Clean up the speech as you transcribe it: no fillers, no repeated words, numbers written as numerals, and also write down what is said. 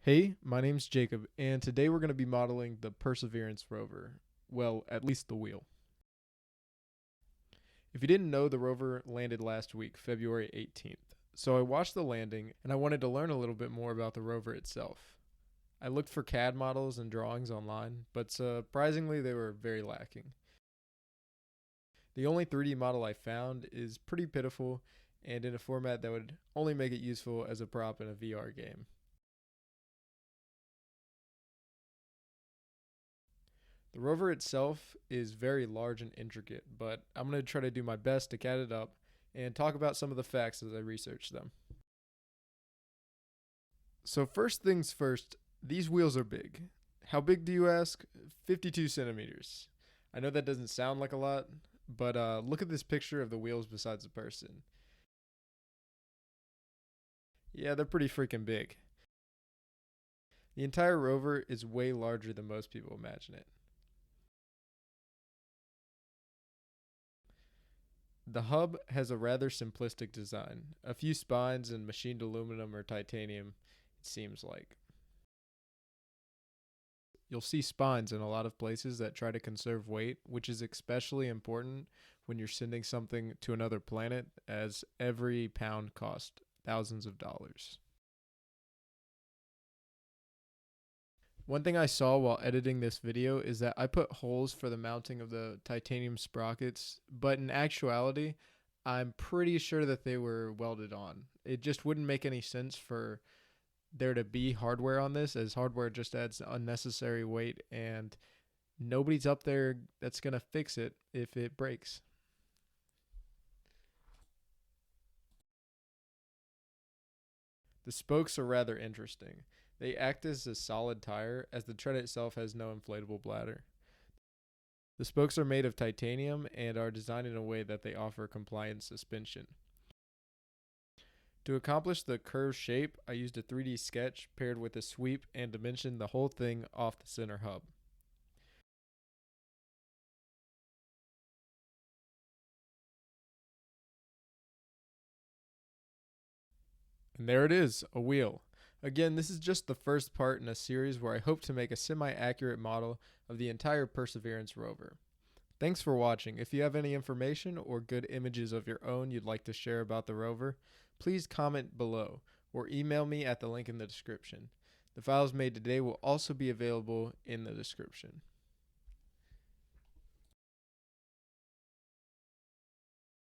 Hey, my name's Jacob, and today we're going to be modeling the Perseverance rover. Well, at least the wheel. If you didn't know, the rover landed last week, February 18th. So I watched the landing, and I wanted to learn a little bit more about the rover itself. I looked for CAD models and drawings online, but surprisingly, they were very lacking. The only 3D model I found is pretty pitiful and in a format that would only make it useful as a prop in a VR game. The rover itself is very large and intricate, but I'm going to try to do my best to CAD it up and talk about some of the facts as I research them. So, first things first, these wheels are big. How big do you ask? 52 centimeters. I know that doesn't sound like a lot, but look at this picture of the wheels besides the person. Yeah, they're pretty freaking big. The entire rover is way larger than most people imagine it. The hub has a rather simplistic design. A few spines and machined aluminum or titanium, it seems like. You'll see spines in a lot of places that try to conserve weight, which is especially important when you're sending something to another planet, as every pound costs thousands of dollars. One thing I saw while editing this video is that I put holes for the mounting of the titanium sprockets, but in actuality, I'm pretty sure that they were welded on. It just wouldn't make any sense for there to be hardware on this, as hardware just adds unnecessary weight and nobody's up there that's going to fix it if it breaks. The spokes are rather interesting. They act as a solid tire, as the tread itself has no inflatable bladder. The spokes are made of titanium and are designed in a way that they offer compliant suspension. To accomplish the curved shape, I used a 3D sketch paired with a sweep and dimensioned the whole thing off the center hub. And there it is, a wheel. Again, this is just the first part in a series where I hope to make a semi-accurate model of the entire Perseverance rover. Thanks for watching. If you have any information or good images of your own you'd like to share about the rover, please comment below or email me at the link in the description. The files made today will also be available in the description.